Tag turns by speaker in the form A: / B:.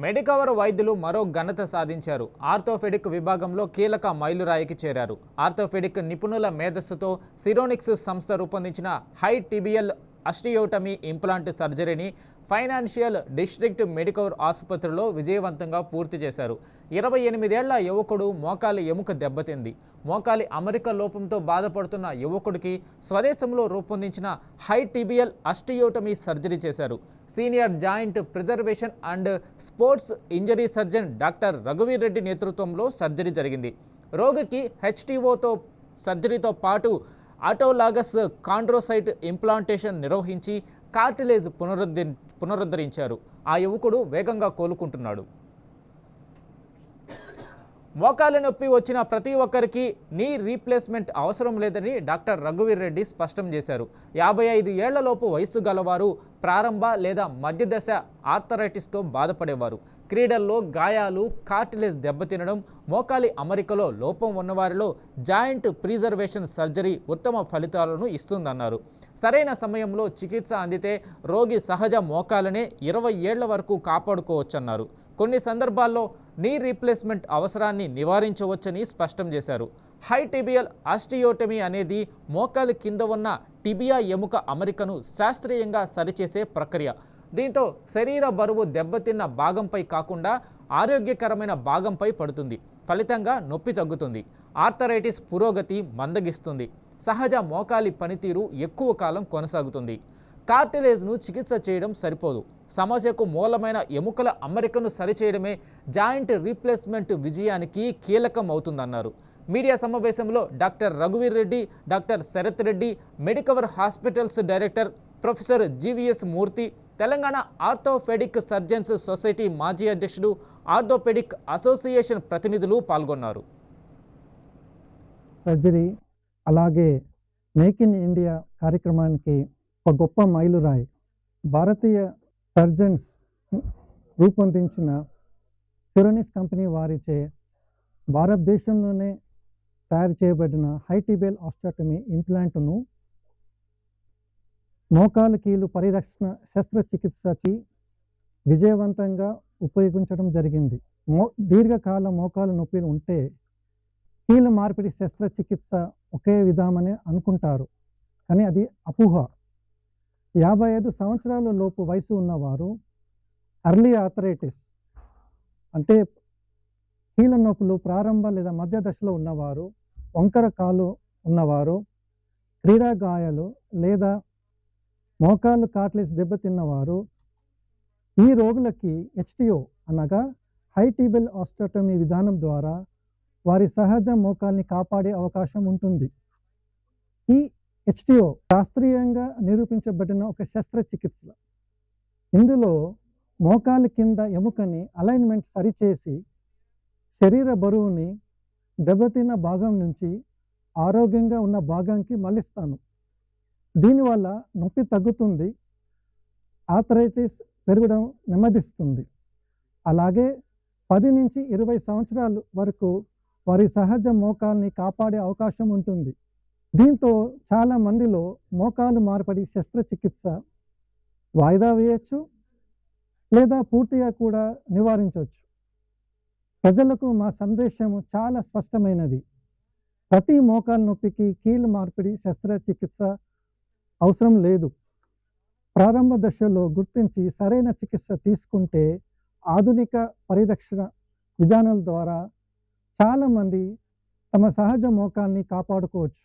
A: Medicover వైద్యులు మరో ఘనత సాధించారు. ఆర్థోపెడిక్ విభాగంలో కీలక మైలురాయికి చేరారు. ఆర్థోపెడిక్ నిపుణుల మేధస్సుతో సిరోనిక్స్ సంస్థ రూపొందించిన హై టిబియల్ అస్టియోటమీ ఇంప్లాంట్ సర్జరీని ఫైనాన్షియల్ డిస్ట్రిక్ట్ మెడికవర్ ఆసుపత్రిలో విజయవంతంగా పూర్తి చేశారు. 28 ఏళ్ల యువకుడు మోకాలి ఎముక దెబ్బతింది. మోకాలి అమరిక లోపంతో బాధపడుతున్న యువకుడికి స్వదేశంలో రూపొందించిన హై టిబియల్ అస్టియోటమీ సర్జరీ చేశారు. Senior joint preservation and sports injury surgeon doctor రఘువీర్ రెడ్డి నేతృత్వంలో సర్జరీ జరిగింది. రోగికి హెచ్టిఓతో సర్జరీతో పాటు ఆటోలాగస్ కాండ్రోసైట్ ఇంప్లాంటేషన్ నిర్వహించి కార్టిలేజ్ పునరుద్ధరించారు. ఆ యువకుడు వేగంగా కోలుకుంటున్నాడు. మోకాలి నొప్పి వచ్చిన ప్రతి ఒక్కరికి నీ రీప్లేస్మెంట్ అవసరం లేదని డాక్టర్ రఘువీర్ రెడ్డి స్పష్టం చేశారు. 55 ఏళ్లలోపు వయసు గలవారు, ప్రారంభ లేదా మధ్య దశ ఆర్థరైటిస్తో బాధపడేవారు, క్రీడల్లో గాయాలు, కార్టిలేజ్ దెబ్బతినడం, మోకాలి అమరికలో లోపం ఉన్నవారిలో జాయింట్ ప్రిజర్వేషన్ సర్జరీ ఉత్తమ ఫలితాలను ఇస్తుందన్నారు. సరైన సమయంలో చికిత్స అందితే రోగి సహజ మోకాలనే 20 ఏళ్ల వరకు కాపాడుకోవచ్చన్నారు. కొన్ని సందర్భాల్లో నీ రీప్లేస్మెంట్ అవసరాన్ని నివారించవచ్చని స్పష్టం చేశారు. హై టిబియల్ ఆస్టియోటమీ అనేది మోకాలి కింద ఉన్న టిబియా ఎముక అమరికను శాస్త్రీయంగా సరిచేసే ప్రక్రియ. దీంతో శరీర బరువు దెబ్బతిన్న భాగంపై కాకుండా ఆరోగ్యకరమైన భాగంపై పడుతుంది. ఫలితంగా నొప్పి తగ్గుతుంది, ఆర్థరైటిస్ పురోగతి మందగిస్తుంది, సహజ మోకాలి పనితీరు ఎక్కువ కాలం కొనసాగుతుంది. కార్టిలేజ్ను చికిత్స చేయడం సరిపోదు. సమస్యకు మూలమైన ఎముకల అమరికను సరిచేయడమే జాయింట్ రీప్లేస్మెంట్ విజయానికి కీలకం అవుతుందన్నారు. మీడియా సమావేశంలో డాక్టర్ రఘువీర్ Reddy, doctor Sharath Reddy, Medicover hospitals director professor GVS Murthy, Telangana orthopaedic surgeons society మాజీ అధ్యక్షుడు, ఆర్థోపెడిక్ అసోసియేషన్ ప్రతినిధులు పాల్గొన్నారు.
B: సర్జరీ అలాగే మేక్ ఇన్ ఇండియా కార్యక్రమానికి ఒక గొప్ప మైలురాయి. భారతీయ సర్జన్స్ రూపొందించిన సిరోనిక్స్ కంపెనీ వారిచే భారతదేశంలోనే తయారు చేయబడిన హై టిబియల్ ఆస్టియోటమీ ఇంప్లాంట్ను మోకాలు కీలు పరిరక్షణ శస్త్రచికిత్సకి విజయవంతంగా ఉపయోగించడం జరిగింది. దీర్ఘకాల మోకాలు నొప్పిలు ఉంటే కీలు మార్పిడి శస్త్రచికిత్స ఒకే విధామని అనుకుంటారు, కానీ అది అపోహ. 55 సంవత్సరాల లోపు వయసు ఉన్నవారు, అర్లీ ఆర్థరైటిస్ అంటే కీళ్ళ నొప్పులు ప్రారంభ లేదా మధ్య దశలో ఉన్నవారు, వంకర కాలు ఉన్నవారు, క్రీడా గాయాలు లేదా మోకాలు కార్టిలేజ్ దెబ్బతిన్నవారు, ఈ రోగులకి హెచ్టిఓ అనగా హై టిబియల్ ఆస్టియోటమీ విధానం ద్వారా వారి సహజ మోకాల్ని కాపాడే అవకాశం ఉంటుంది. ఈ హెచ్టిఓ శాస్త్రీయంగా నిరూపించబడిన ఒక శస్త్రచికిత్స. ఇందులో మోకాలు కింద ఎముకని అలైన్మెంట్ సరిచేసి శరీర బరువుని దెబ్బతిన్న భాగం నుంచి ఆరోగ్యంగా ఉన్న భాగానికి మళ్ళిస్తాను. దీనివల్ల నొప్పి తగ్గుతుంది, ఆర్థరైటిస్ పెరగడం నెమ్మదిస్తుంది. అలాగే 10 నుంచి 20 సంవత్సరాల వరకు వారి సహజ మోకాల్ని కాపాడే అవకాశం ఉంటుంది. దీంతో చాలా మందిలో మోకాలు మార్పిడి శస్త్రచికిత్స వాయిదా వేయచ్చు లేదా పూర్తిగా కూడా నివారించవచ్చు. ప్రజలకు మా సందేశం చాలా స్పష్టమైనది. ప్రతి మోకాలు నొప్పికి కీలు మార్పిడి శస్త్రచికిత్స అవసరం లేదు. ప్రారంభ దశలో గుర్తించి సరైన చికిత్స తీసుకుంటే ఆధునిక పరిరక్షణ విధానాల ద్వారా చాలామంది తమ సహజ మోకాల్ని కాపాడుకోవచ్చు.